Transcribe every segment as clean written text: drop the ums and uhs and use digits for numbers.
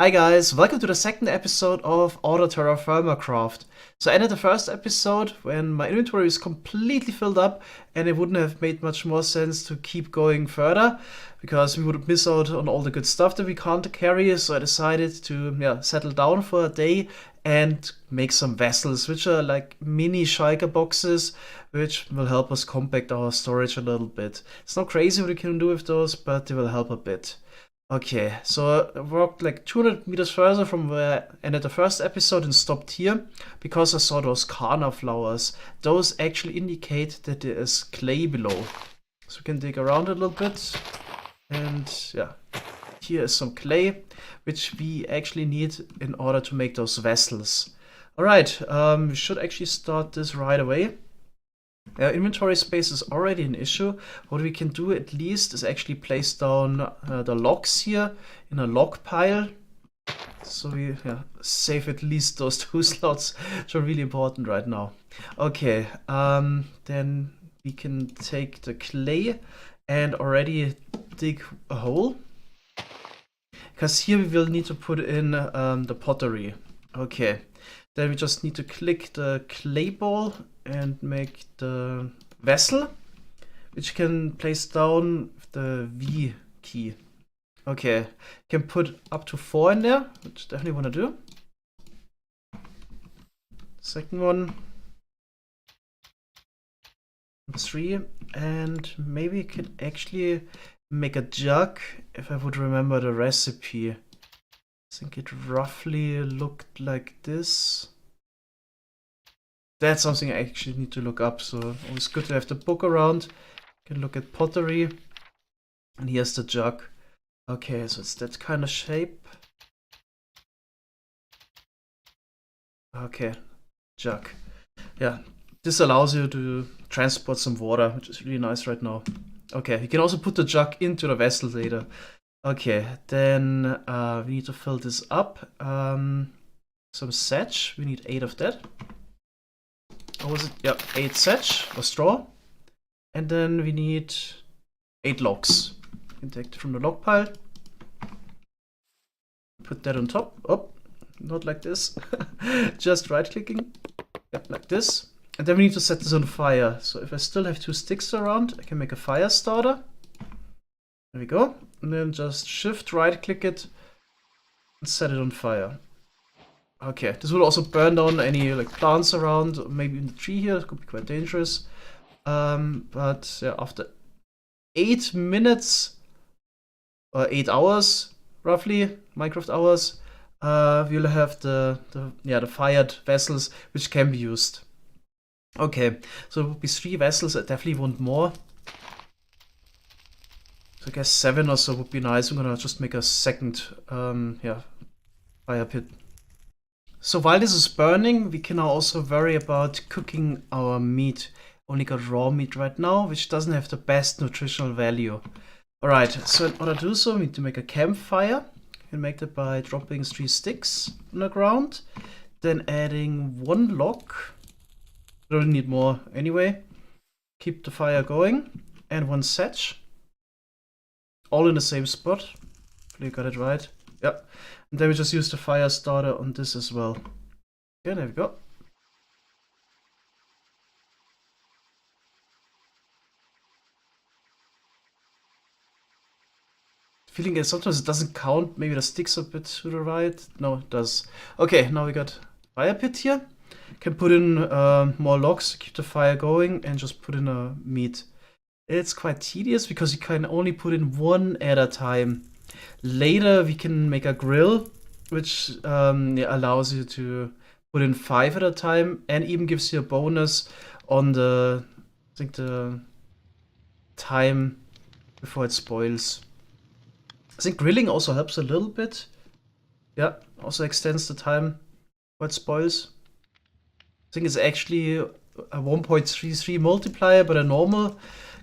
Hi guys, welcome to the second episode of Auto-TerraFirmaCraft. So I ended the first episode when my inventory is completely filled up and it wouldn't have made much more sense to keep going further because we would miss out on all the good stuff that we can't carry. So I decided to settle down for a day and make some vessels, which are like mini shulker boxes, which will help us compact our storage a little bit. It's not crazy what we can do with those, but they will help a bit. Okay, so I walked like 200 meters further from where I ended the first episode and stopped here because I saw those Kana flowers. Those actually indicate that there is clay below. So we can dig around a little bit. And yeah, here is some clay, which we actually need in order to make those vessels. Alright, we should actually start this right away. Inventory space is already an issue. What we can do at least is actually place down the logs here in a log pile. So we save at least those 2 slots, which are really important right now. Okay, then we can take the clay and already dig a hole. Because here we will need to put in the pottery. Okay, then we just need to click the clay ball and make the vessel, which can place down with the V key. Okay, can put up to 4 in there, which I definitely want to do. Second one, 3, and maybe you could actually make a jug if I would remember the recipe. I think it roughly looked like this. That's something I actually need to look up, so always good to have the book around. You can look at pottery. And here's the jug. Okay, so it's that kind of shape. Okay, jug. Yeah, this allows you to transport some water, which is really nice right now. Okay, you can also put the jug into the vessel later. Okay, then we need to fill this up. Some sedge, we need 8 of that. What was it? Yeah, 8 sedge or straw. And then we need 8 logs. You can take it from the log pile. Put that on top. Oh, not like this. Just right clicking. Yep, like this. And then we need to set this on fire. So if I still have 2 sticks around, I can make a fire starter. There we go. And then just shift right click it and set it on fire. Okay, this will also burn down any like plants around, maybe in the tree here. It could be quite dangerous. But yeah, after 8 minutes or 8 hours, roughly Minecraft hours, we'll have the fired vessels which can be used. Okay, so it would be 3 vessels. I definitely want more. So I guess 7 or so would be nice. I'm gonna just make a second fire pit. So while this is burning, we can now also worry about cooking our meat. Only got raw meat right now, which doesn't have the best nutritional value. Alright, so in order to do so, we need to make a campfire. You can make that by dropping 3 sticks on the ground, then adding 1 log. We don't need more anyway. Keep the fire going, and 1 sedge. All in the same spot. Hopefully you got it right. Yep. And then we just use the fire starter on this as well. Okay, there we go. Feeling that sometimes it doesn't count. Maybe the sticks a bit to the right. No, it does. Okay, now we got fire pit here. Can put in more logs to keep the fire going and just put in a meat. It's quite tedious because you can only put in 1 at a time. Later we can make a grill, which allows you to put in 5 at a time and even gives you a bonus on the time before it spoils. I think grilling also helps a little bit. Yeah, also extends the time before it spoils. I think it's actually a 1.33 multiplier, but a normal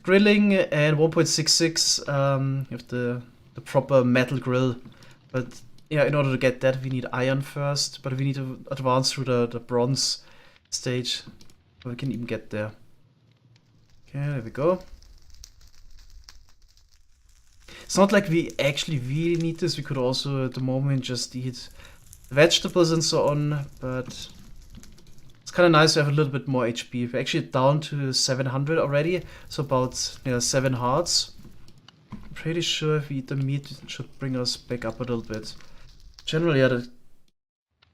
grilling, and 1.66 with the proper metal grill. But yeah, in order to get that, we need iron first, but we need to advance through the bronze stage, so we can even get there. Okay, there we go. It's not like we actually really need this. We could also at the moment just eat vegetables and so on, but it's kind of nice to have a little bit more HP. We're actually down to 700 already, so about 7 hearts. I'm pretty sure if we eat the meat, it should bring us back up a little bit. Generally, yeah, I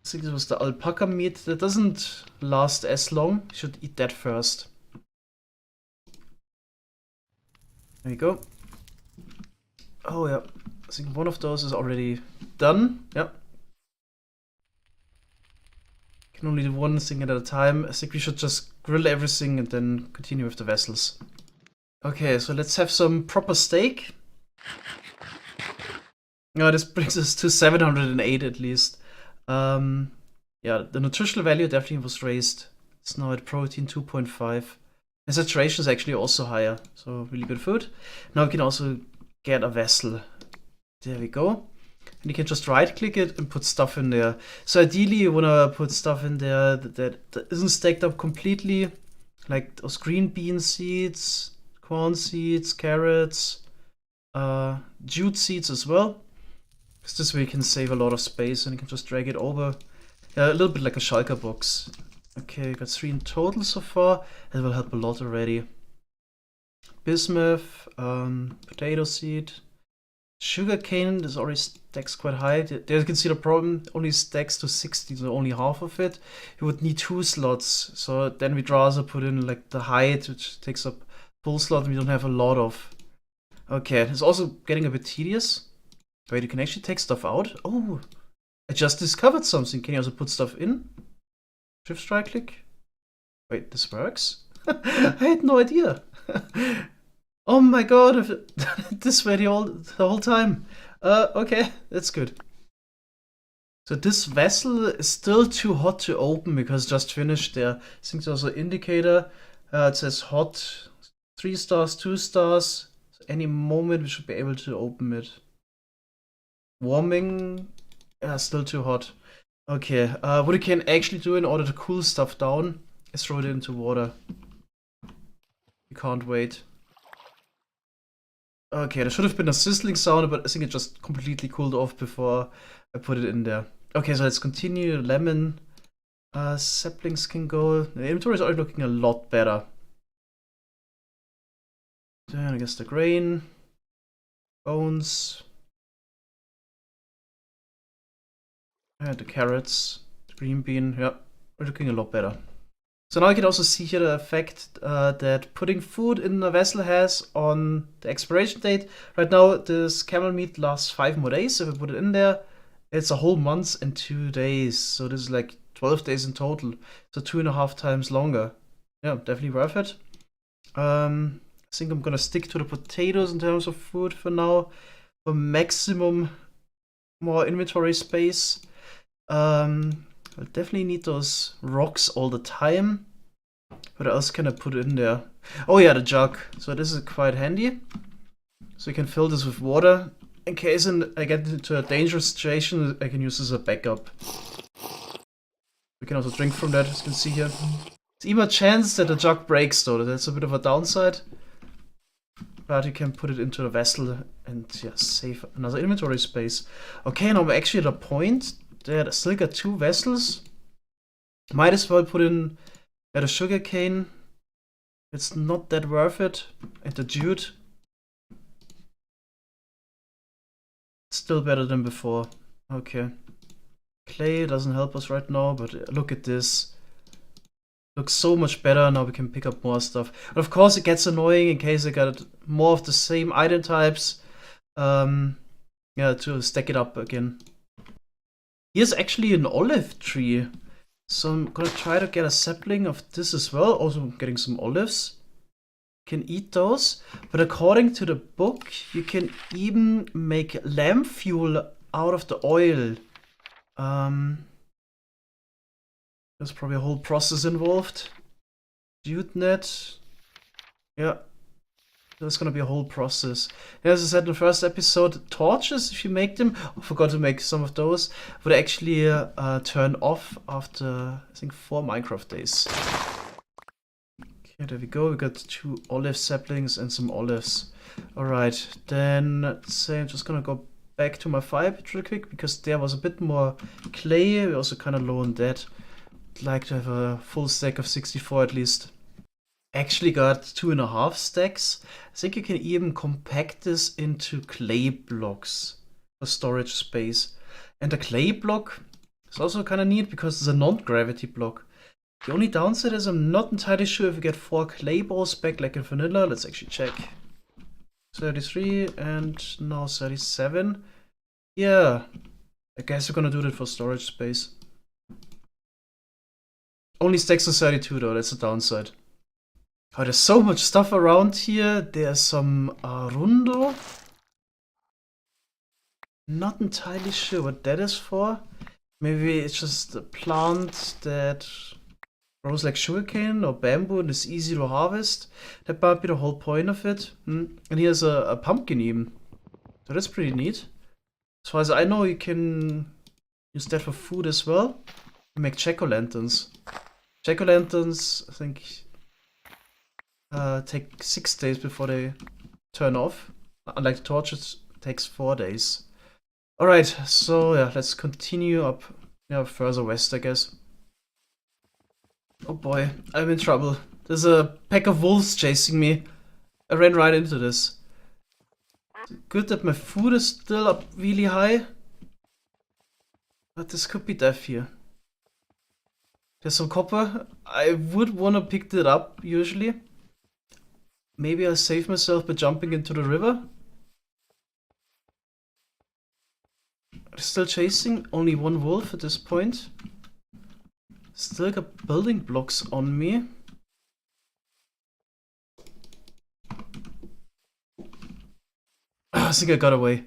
think this was the alpaca meat. That doesn't last as long. You should eat that first. There you go. Oh yeah, I think one of those is already done. Yep. Can only do one thing at a time. I think we should just grill everything and then continue with the vessels. Okay, so let's have some proper steak. Oh, this brings us to 708 at least. Yeah, the nutritional value definitely was raised. It's now at protein 2.5. The saturation is actually also higher, so really good food. Now we can also get a vessel. There we go. And you can just right click it and put stuff in there. So ideally you want to put stuff in there that isn't stacked up completely, like those green bean seeds, corn seeds, carrots, jute seeds as well. Because this way you can save a lot of space and you can just drag it over. Yeah, a little bit like a shulker box. Okay, we got 3 in total so far. That will help a lot already. Bismuth, potato seed, sugarcane. This already stacks quite high. There you can see the problem. Only stacks to 60, so only half of it. You would need 2 slots. So then we'd rather put in like the height, which takes up full slot. We don't have a lot of. Okay, it's also getting a bit tedious. Wait, you can actually take stuff out? Oh, I just discovered something. Can you also put stuff in? Shift right click. Wait, this works? I had no idea. Oh my god, I've done it this way the whole time. Okay, that's good. So this vessel is still too hot to open because just finished there. I think there's an indicator. It says hot, 3 stars, 2 stars. So any moment we should be able to open it. Warming, yeah, still too hot. Okay, what you can actually do in order to cool stuff down is throw it into water. You can't wait. Okay, there should have been a sizzling sound, but I think it just completely cooled off before I put it in there. Okay, so let's continue. Lemon, saplings can go. The inventory is already looking a lot better. Then I guess the grain, bones. And the carrots, the green bean, yeah, we're looking a lot better. So now you can also see here the effect that putting food in a vessel has on the expiration date. Right now, this camel meat lasts 5 more days. If we put it in there, it's a whole month and 2 days. So this is like 12 days in total. So 2.5 times longer. Yeah, definitely worth it. I think I'm gonna stick to the potatoes in terms of food for now. For maximum more inventory space. I'll definitely need those rocks all the time. What else can I put in there? Oh yeah, the jug. So this is quite handy. So you can fill this with water. In case I get into a dangerous situation, I can use this as a backup. We can also drink from that, as you can see here. There's even a chance that the jug breaks though. That's a bit of a downside. But you can put it into a vessel and yeah, save another inventory space. Okay, now I'm actually at a point that I still got 2 vessels. Might as well put in the sugar cane. It's not that worth it. And the jute. It's still better than before. Okay. Clay doesn't help us right now, but look at this. Looks so much better. Now we can pick up more stuff. But of course it gets annoying in case I got more of the same item types. Yeah, to stack it up again. Here's actually an olive tree. So I'm gonna try to get a sapling of this as well. Also getting some olives. You can eat those. But according to the book, you can even make lamp fuel out of the oil. There's probably a whole process involved. Jute net. Yeah. There's gonna be a whole process. As I said in the first episode, torches, if you make them, I forgot to make some of those, would actually turn off after, I think, 4 Minecraft days. Okay, there we go. We got 2 olive saplings and some olives. Alright, then let's say I'm just gonna go back to my fire pit real quick because there was a bit more clay. We're also kind of low on that. I'd like to have a full stack of 64 at least. Actually got 2.5 stacks. I think you can even compact this into clay blocks for storage space. And the clay block is also kind of neat because it's a non-gravity block. The only downside is I'm not entirely sure if we get 4 clay balls back like in vanilla. Let's actually check. 33 and now 37. Yeah, I guess we're gonna do that for storage space. Only stacks of 32 though, that's the downside. Oh, there's so much stuff around here. There's some arundo. Not entirely sure what that is for. Maybe it's just a plant that grows like sugarcane or bamboo and is easy to harvest. That might be the whole point of it. And here's a pumpkin even. So that's pretty neat. As far as I know, you can use that for food as well. Make jack-o'-lanterns. Jack-o'-lanterns, I think, take 6 days before they turn off. Unlike the torches, it takes 4 days. Alright, so yeah, let's continue up further west, I guess. Oh boy, I'm in trouble. There's a pack of wolves chasing me. I ran right into this. Good that my food is still up really high. But this could be death here. There's some copper. I would want to pick that up, usually. Maybe I'll save myself by jumping into the river. They're still chasing. Only 1 wolf at this point. Still got building blocks on me. I think I got away.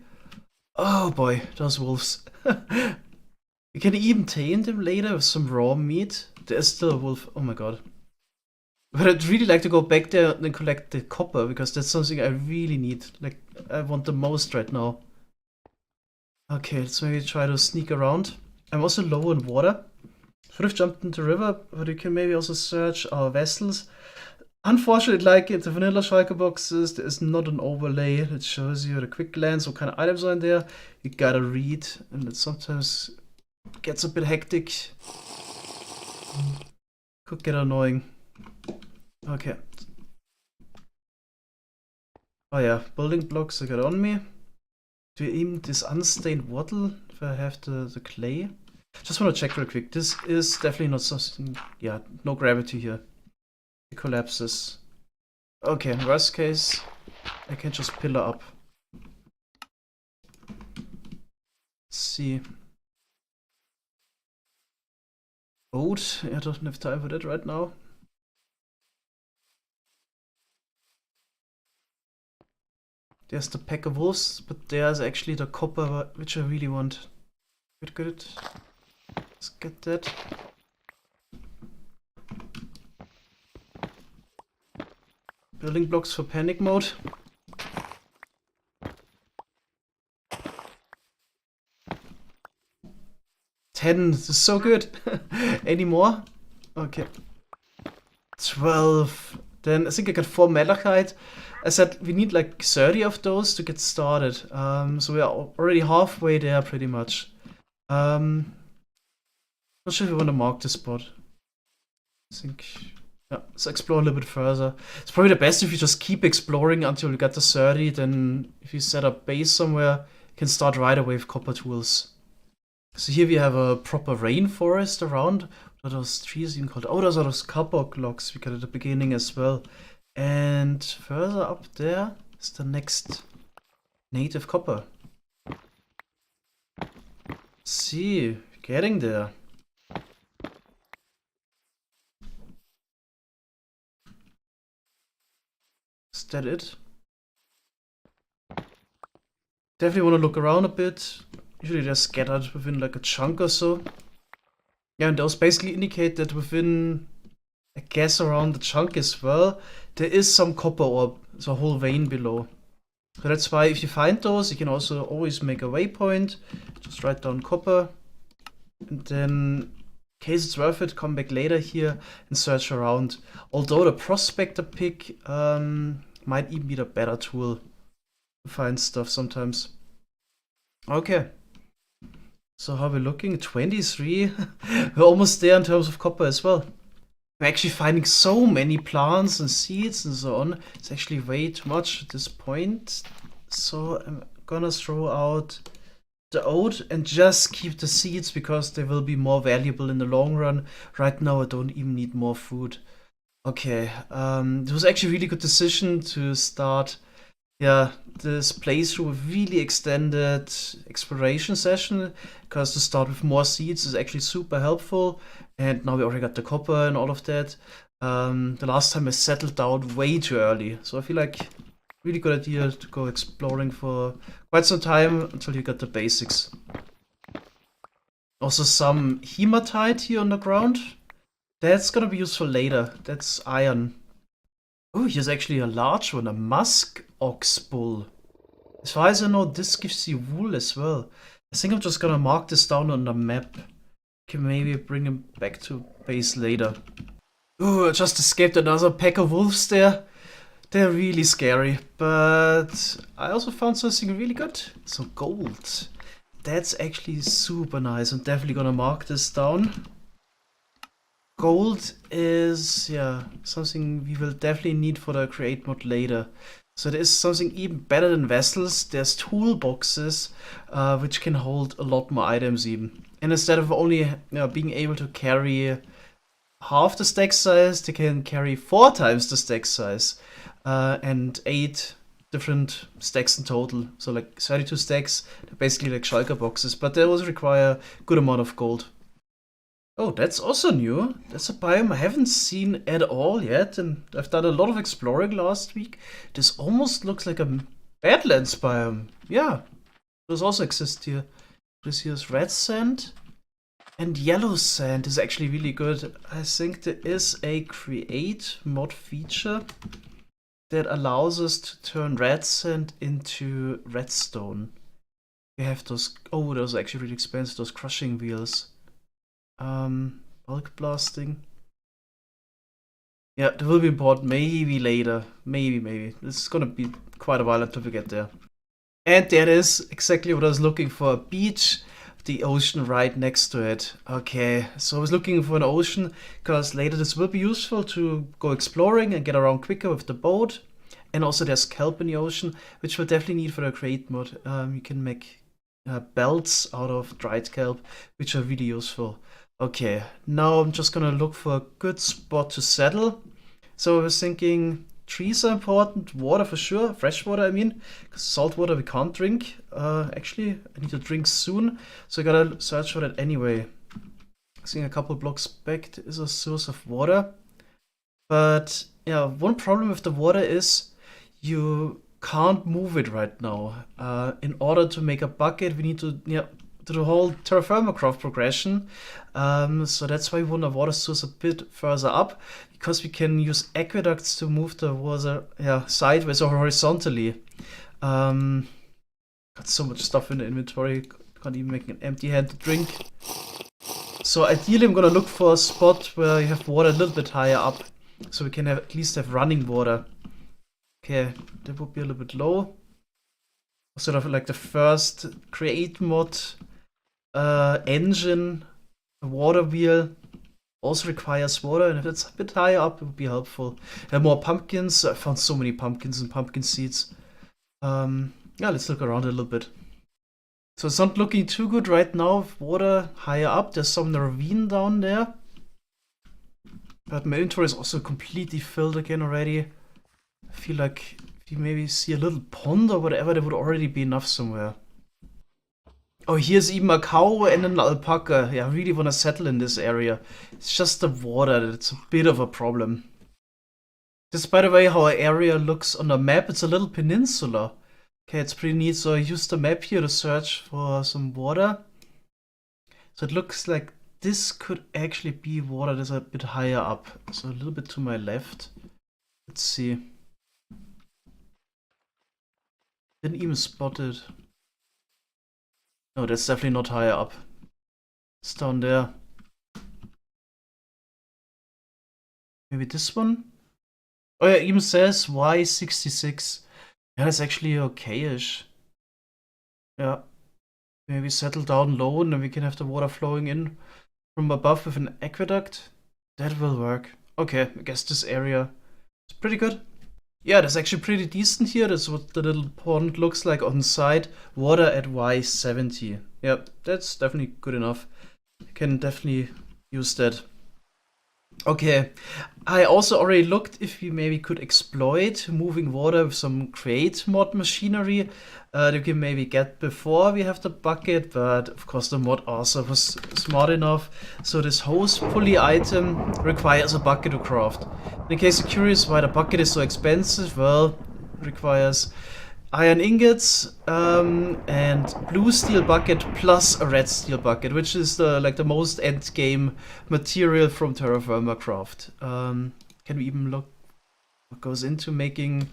Oh boy, those wolves. You can even tame them later with some raw meat. There's still a wolf. Oh my god. But I'd really like to go back there and collect the copper because that's something I really need. Like, I want the most right now. Okay, let's maybe try to sneak around. I'm also low on water. Should have jumped into the river, but you can maybe also search our vessels. Unfortunately, like in the vanilla shulker boxes, there is not an overlay that shows you the quick glance, what kind of items are in there. You gotta read, and it sometimes gets a bit hectic. Could get annoying. Okay. Oh yeah, building blocks I got on me. Do you even this unstained wattle if I have the clay? Just want to check real quick. This is definitely not something. Yeah, no gravity here. It collapses. Okay, in worst case, I can just pillar up. Let's see. Boat. I don't have time for that right now. There's the pack of wolves, but there's actually the copper which I really want. Good. Let's get that. Building blocks for panic mode. $10, this is so good. Any more? Okay. 12. Then I think I got 4 malachite. I said we need like 30 of those to get started. So we are already halfway there pretty much. Not sure if we want to mark this spot. I think, yeah, let's explore a little bit further. It's probably the best if you just keep exploring until you get to 30. Then if you set up base somewhere, you can start right away with copper tools. So here we have a proper rainforest around. What are those trees even called? Oh, those are those copper blocks we got at the beginning as well. And further up there is the next native copper. Let's see, getting there. Is that it? Definitely want to look around a bit. Usually they're scattered within like a chunk or so. Yeah, and those basically indicate that within, I guess, around the chunk as well, there is some copper orb. There's a whole vein below. So that's why if you find those, you can also always make a waypoint. Just write down copper. And then case it's worth it, come back later here and search around. Although the prospector pick might even be the better tool to find stuff sometimes. Okay. So how are we looking? 23? We're almost there in terms of copper as well. We're actually finding so many plants and seeds and so on. It's actually way too much at this point. So I'm gonna throw out the oat and just keep the seeds because they will be more valuable in the long run. Right now I don't even need more food. Okay, it was actually a really good decision to start this playthrough with really extended exploration session, because to start with more seeds is actually super helpful. And now we already got the copper and all of that. The last time I settled down way too early, so I feel like really good idea to go exploring for quite some time until you get the basics. Also some hematite here on the ground. That's gonna be useful later. That's iron. Oh, here's actually a large one, a musk ox bull. As far as I know, this gives you wool as well. I think I'm just gonna mark this down on the map. Can maybe bring him back to base later. Oh, I just escaped another pack of wolves there. They're really scary, but I also found something really good. So gold. That's actually super nice. I'm definitely gonna mark this down. Gold is, something we will definitely need for the create mod later. So there is something even better than vessels. There's toolboxes, which can hold a lot more items even. And instead of only being able to carry half the stack size, they can carry 4 times the stack size. And 8 different stacks in total. So like 32 stacks, they're basically like shulker boxes, but they also require a good amount of gold. Oh, that's also new. That's a biome I haven't seen at all yet, and I've done a lot of exploring last week. This almost looks like a Badlands biome. Yeah, those also exist here. This here's red sand, and yellow sand is actually really good. I think there is a create mod feature that allows us to turn red sand into redstone. We have those, oh, those are actually really expensive, those crushing wheels. Bulk blasting. Yeah, that will be important. Maybe later. Maybe. This is gonna be quite a while until we get there. And there it is, exactly what I was looking for. A beach, the ocean right next to it. Okay, so I was looking for an ocean because later this will be useful to go exploring and get around quicker with the boat. And also there's kelp in the ocean, which we'll definitely need for the create mod. You can make belts out of dried kelp, which are really useful. Okay, now I'm just gonna look for a good spot to settle. So I was thinking trees are important, water for sure, fresh water I mean, because salt water we can't drink. Actually, I need to drink soon, so I gotta search for that anyway. Seeing a couple blocks back, there is a source of water. But yeah, one problem with the water is you can't move it right now. In order to make a bucket, we need to do the whole Auto-TerraFirmaCraft progression. So that's why we want a water source a bit further up, because we can use aqueducts to move the water sideways or horizontally. Got so much stuff in the inventory, can't even make an empty hand to drink. So ideally I'm gonna look for a spot where you have water a little bit higher up, so we can at least have running water. Okay, that would be a little bit low. Sort of like the first create mod engine, a water wheel, also requires water, and if it's a bit higher up, it would be helpful. More pumpkins. I found so many pumpkins and pumpkin seeds. Let's look around a little bit. So it's not looking too good right now with water higher up. There's some in the ravine down there. But my inventory is also completely filled again already. I feel like if you maybe see a little pond or whatever, there would already be enough somewhere. Oh, here's even a cow and an alpaca. Yeah, I really want to settle in this area. It's just the water that's a bit of a problem. This is, by the way, how our area looks on the map. It's a little peninsula. Okay, it's pretty neat. So I used the map here to search for some water. So it looks like this could actually be water that's a bit higher up. So a little bit to my left. Let's see. Didn't even spot it. No, that's definitely not higher up. It's down there. Maybe this one? Oh yeah, it even says Y66. Yeah, that's actually okay-ish. Yeah. Maybe settle down low and then we can have the water flowing in from above with an aqueduct. That will work. Okay, I guess this area is pretty good. Yeah, that's actually pretty decent here. That's what the little pond looks like on the side. Water at Y70. Yep, that's definitely good enough. I can definitely use that. Okay, I also already looked if we maybe could exploit moving water with some crate mod machinery that we can maybe get before we have the bucket, but of course the mod also was smart enough. So this hose pulley item requires a bucket to craft. In case you're curious why the bucket is so expensive, well, it requires iron ingots and blue steel bucket plus a red steel bucket, which is the most end game material from Auto-TerraFirmaCraft. Can we even look what goes into making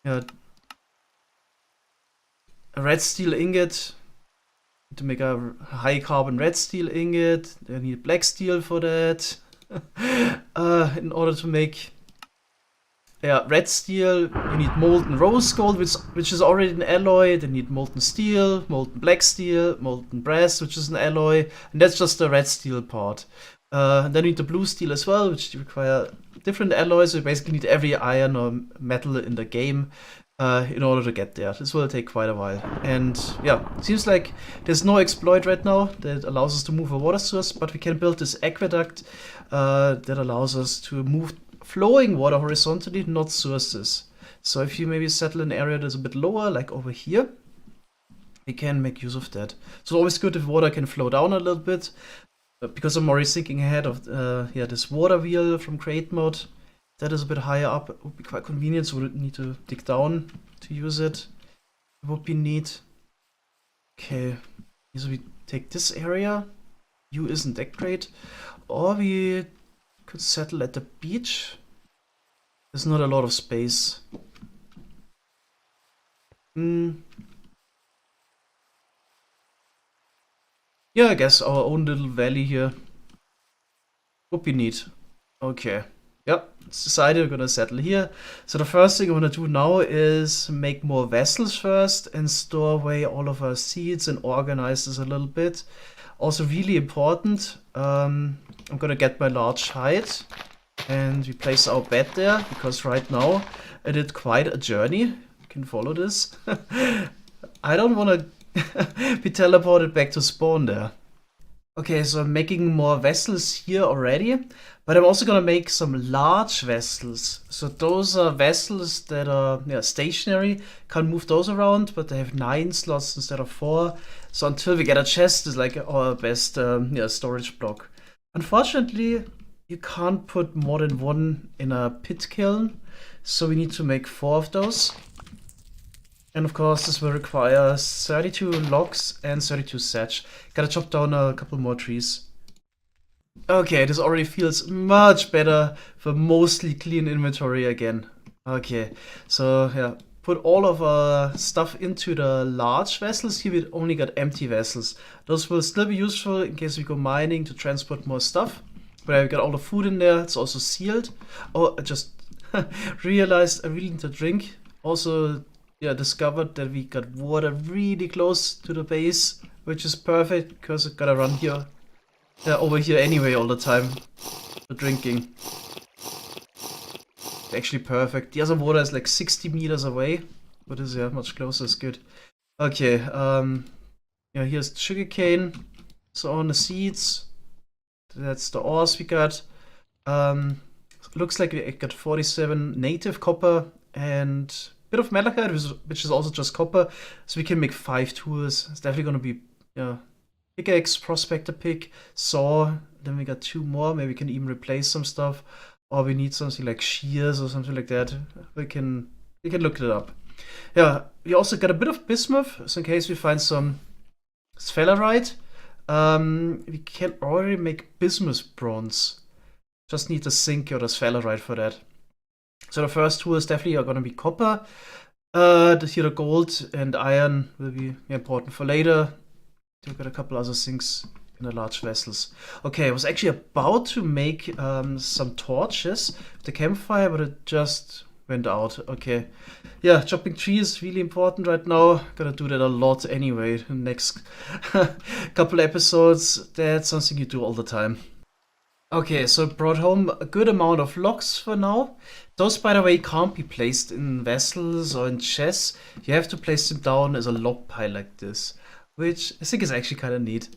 a red steel ingot? To make a high carbon red steel ingot, I need black steel for that. In order to make red steel, you need molten rose gold, which is already an alloy. Then you need molten steel, molten black steel, molten brass, which is an alloy, and that's just the red steel part. And then you need the blue steel as well, which require different alloys. So you basically need every iron or metal in the game in order to get there. This will take quite a while. And yeah, it seems like there's no exploit right now that allows us to move a water source, but we can build this aqueduct that allows us to move flowing water horizontally, not sources. So if you maybe settle an area that's a bit lower, like over here, we can make use of that. So it's always good if water can flow down a little bit. Because I'm already thinking ahead of this water wheel from Create Mode. That is a bit higher up. It would be quite convenient, so we don't need to dig down to use it. It would be neat. Okay, so we take this area. U isn't that great. Or we could settle at the beach. There's not a lot of space. Yeah, I guess our own little valley here would be neat. Okay. Yep, it's decided we're gonna settle here. So the first thing I wanna do now is make more vessels first and store away all of our seeds and organize this a little bit. Also really important, I'm gonna get my large hide and we place our bed there because right now I did quite a journey. You can follow this. I don't wanna be teleported back to spawn there. Okay, so I'm making more vessels here already, but I'm also gonna make some large vessels. So those are vessels that are stationary, can't move those around, but they have 9 slots instead of 4. So until we get a chest is like our best storage block. Unfortunately, you can't put more than 1 in a pit kiln, so we need to make 4 of those. And of course, this will require 32 logs and 32 thatch. Gotta chop down a couple more trees. Okay, this already feels much better for mostly clean inventory again. Okay, so yeah, put all of our stuff into the large vessels. Here we only got empty vessels. Those will still be useful in case we go mining to transport more stuff. But I've got all the food in there. It's also sealed. Oh, I just realized I really need to drink. Also, discovered that we got water really close to the base, which is perfect because I gotta run here, over here anyway all the time for drinking. It's actually perfect. The other water is like 60 meters away, but is much closer. Is good. Okay, here's the sugarcane. So on the seeds, that's the ores we got. Looks like we got 47 native copper and bit of malachite, which is also just copper, so we can make 5 tools. It's definitely gonna be pickaxe, prospector pick, saw. Then we got 2 more. Maybe we can even replace some stuff, or we need something like shears or something like that. We can look it up. Yeah, we also got a bit of bismuth, so in case we find some sphalerite, we can already make bismuth bronze. Just need the zinc or the sphalerite for that. So the first two is definitely going to be copper. Here the gold and iron will be important for later. We've got a couple other things in the large vessels. Okay, I was actually about to make some torches with the campfire, but it just went out. Okay. Yeah, chopping tree is really important right now. Gonna do that a lot anyway. Next couple episodes, that's something you do all the time. Okay, so I brought home a good amount of logs for now. Those, by the way, can't be placed in vessels or in chests. You have to place them down as a log pile like this, which I think is actually kind of neat.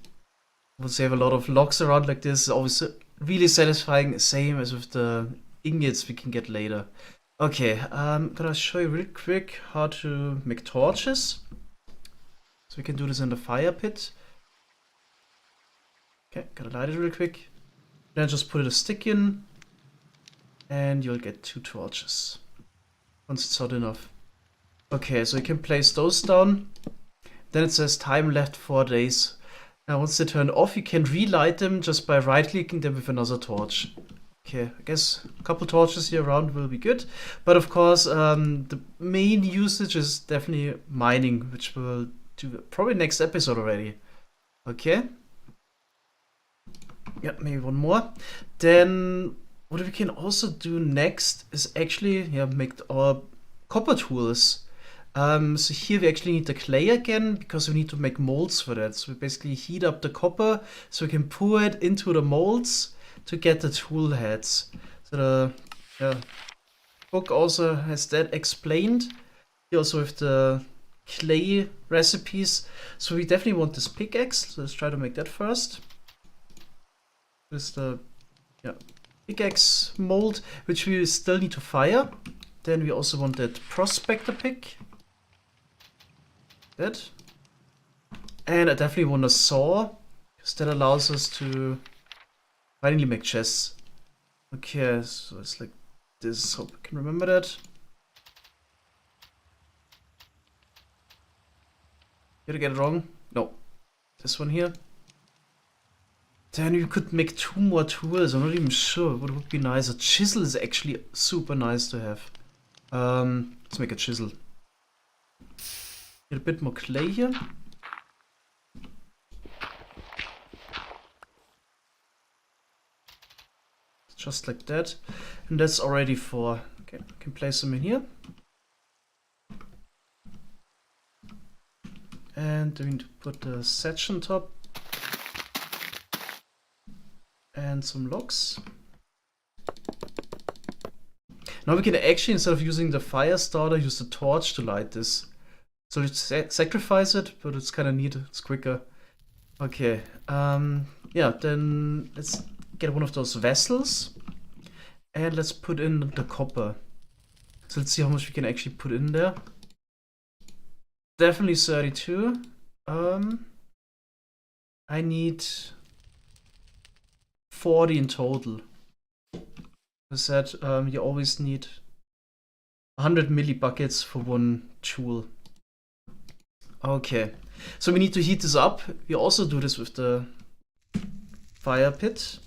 Once you have a lot of logs around like this, always really satisfying, same as with the ingots we can get later. Okay, I'm gonna show you real quick how to make torches. So we can do this in the fire pit. Okay, gotta light it real quick. Then just put a stick in, and you'll get 2 torches. Once it's hot enough. Okay, so you can place those down. Then it says time left 4 days. Now once they turn off, you can relight them just by right-clicking them with another torch. Okay, I guess a couple torches here around will be good. But of course, the main usage is definitely mining, which we'll do probably next episode already. Okay. Yeah, maybe one more. Then what we can also do next is actually make our copper tools. So here we actually need the clay again because we need to make molds for that. So we basically heat up the copper so we can pour it into the molds to get the tool heads. So the book also has that explained. Here also with the clay recipes. So we definitely want this pickaxe. So let's try to make that first. This is the pickaxe mold, which we still need to fire. Then we also want that prospector pick. That. And I definitely want a saw, because that allows us to finally make chests. Okay, so it's like this. Hope I can remember that. Did I get it wrong? No. This one here. Then you could make 2 more tools. I'm not even sure what would be nice. A chisel is actually super nice to have. Let's make a chisel. Get a bit more clay here. Just like that. And that's already 4. Okay, I can place them in here. And we need to put the thatch on top. And some logs. Now we can actually, instead of using the fire starter, use the torch to light this. So let's sacrifice it, but it's kind of neat. It's quicker. Okay. Yeah, then let's get one of those vessels. And let's put in the copper. So let's see how much we can actually put in there. Definitely 32. I need 40 in total. As said, you always need 100 millibuckets for 1 joule. Okay, so we need to heat this up. We also do this with the fire pit.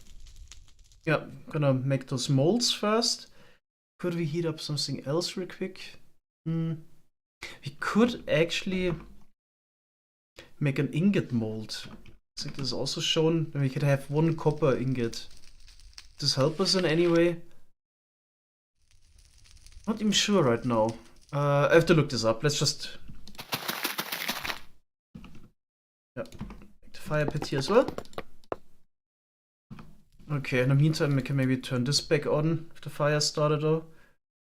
Yeah, I'm gonna make those molds first. Could we heat up something else real quick? We could actually make an ingot mold. I think this is also shown. We could have 1 copper ingot. Does this help us in any way? Not even sure right now. I have to look this up. Let's just make the fire pit here as well. Okay, in the meantime, we can maybe turn this back on if the fire started though.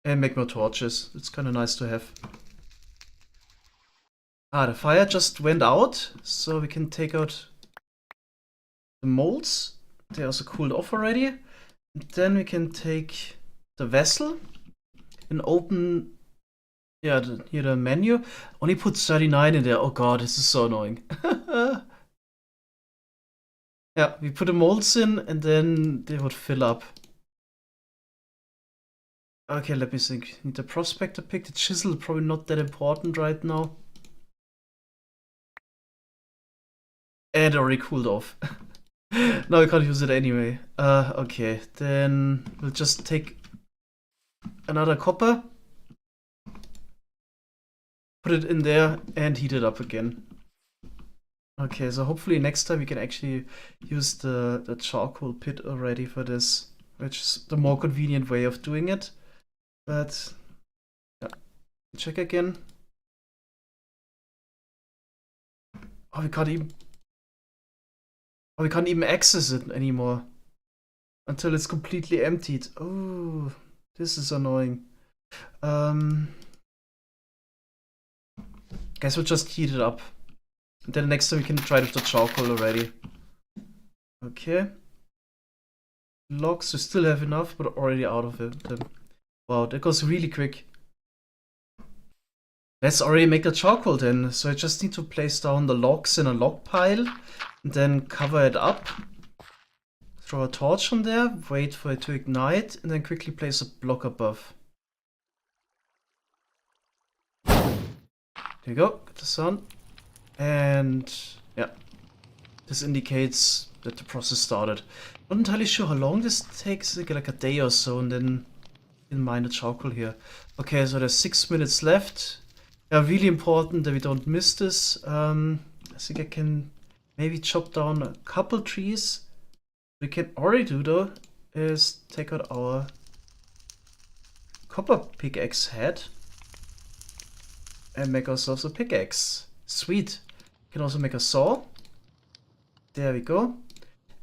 And make more torches. It's kind of nice to have. Ah, the fire just went out, so we can take out the molds. They also cooled off already. And then we can take the vessel and open here the menu. Only put 39 in there. Oh god, this is so annoying. Yeah, we put the molds in and then they would fill up. Okay, let me think. Need the prospector pick. The chisel, probably not that important right now. And it already cooled off. Now we can't use it anyway. Okay, then we'll just take another copper, put it in there and heat it up again. Okay, so hopefully next time we can actually use the charcoal pit already for this, which is the more convenient way of doing it. But yeah, check again. Oh, we can't even access it anymore until it's completely emptied. Oh, this is annoying. Um, Guess we'll just heat it up. And then next time we can try it with the charcoal already. Okay. Logs, we still have enough, but already out of it. Wow, that goes really quick. Let's already make the charcoal then. So I just need to place down the logs in a log pile and then cover it up. Throw a torch on there, wait for it to ignite, and then quickly place a block above. There you go, get the sun. And yeah, this indicates that the process started. Not entirely sure how long this takes, like a day or so, and then you can mine the charcoal here. Okay, so there's 6 minutes left. Yeah, really important that we don't miss this. I think I can maybe chop down a couple trees. We can already do though is take out our copper pickaxe head and make ourselves a pickaxe. Sweet. We can also make a saw. There we go.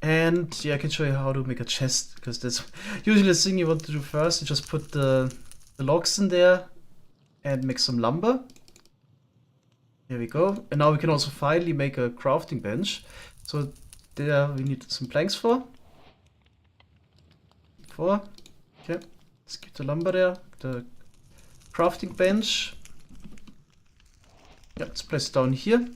And yeah, I can show you how to make a chest, because that's usually the thing you want to do first. You just put the logs in there and make some lumber. There we go. And now we can also finally make a crafting bench. So there we need some planks for. Okay. Let's keep the lumber there. The crafting bench. Yeah, let's place it down here.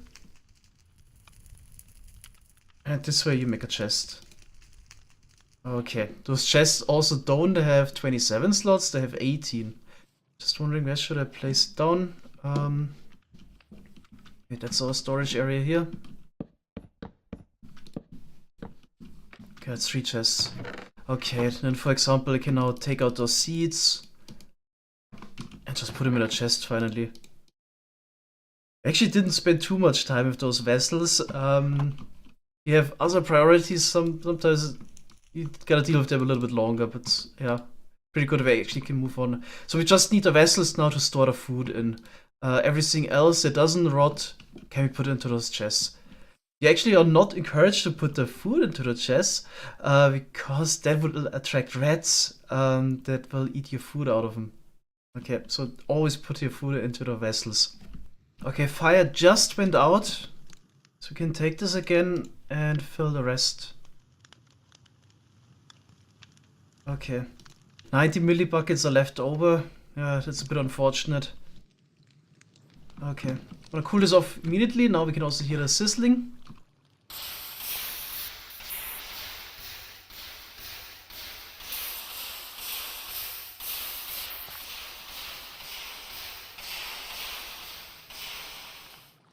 And this way you make a chest. Okay, those chests also don't have 27 slots, they have 18. Just wondering, where should I place it down? Wait, that's our storage area here. Okay, that's 3 chests. Okay, then for example, I can now take out those seeds and just put them in a chest finally. I actually didn't spend too much time with those vessels. You have other priorities, sometimes you gotta deal with them a little bit longer, but yeah, pretty good if I actually can move on. So we just need the vessels now to store the food in. Everything else that doesn't rot can be put into those chests. You actually are not encouraged to put the food into the chests, because that would attract rats that will eat your food out of them. Okay, so always put your food into the vessels. Okay, fire just went out. So we can take this again and fill the rest. Okay. 90 millibuckets are left over. Yeah, that's a bit unfortunate. Okay. I'm gonna cool this off immediately. Now we can also hear the sizzling.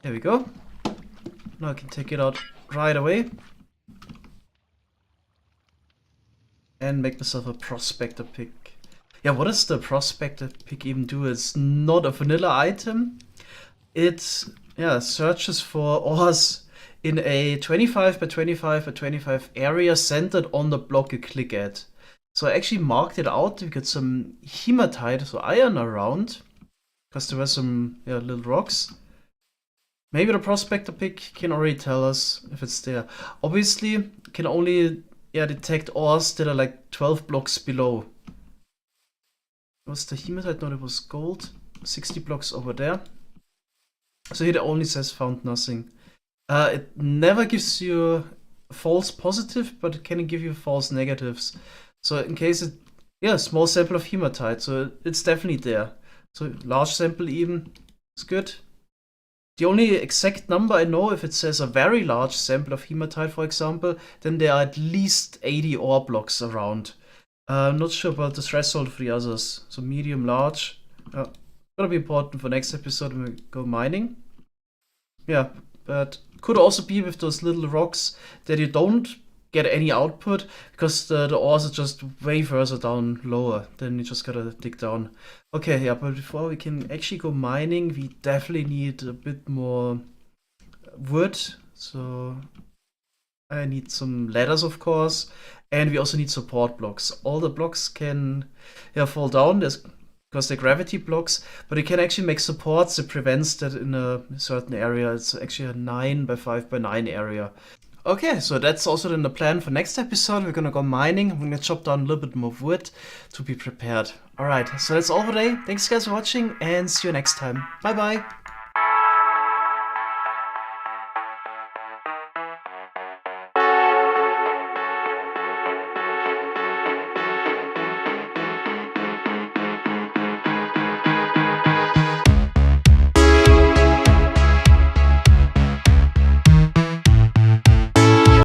There we go. Now I can take it out right away. And make myself a prospector pick. Yeah, what does the prospector pick even do? It's not a vanilla item. It searches for ores in a 25 by 25 by 25 area centered on the block you click at. So I actually marked it out to get some hematite, so iron around, because there were some little rocks. Maybe the prospector pick can already tell us if it's there. Obviously, can only detect ores that are like 12 blocks below. Was the hematite? No, it was gold. 60 blocks over there. So here it only says found nothing. It never gives you false positive, but it can give you false negatives. So in case small sample of hematite, so it's definitely there. So large sample even, it's good. The only exact number I know, if it says a very large sample of hematite, for example, then there are at least 80 ore blocks around. I'm not sure about the threshold for the others. So medium, large. Gonna be important for next episode when we go mining. Yeah, but could also be with those little rocks that you don't get any output because the ores are just way further down lower. Then you just gotta dig down. Okay, yeah, but before we can actually go mining, we definitely need a bit more wood. So I need some ladders, of course, and we also need support blocks. All the blocks can fall down because they're gravity blocks, but you can actually make supports that prevents that in a certain area. It's actually a 9 by 5 by 9 area. Okay, so that's also then the plan for next episode. We're gonna go mining. I'm gonna chop down a little bit more wood to be prepared. Alright, so that's all for today. Thanks guys for watching and see you next time. Bye bye!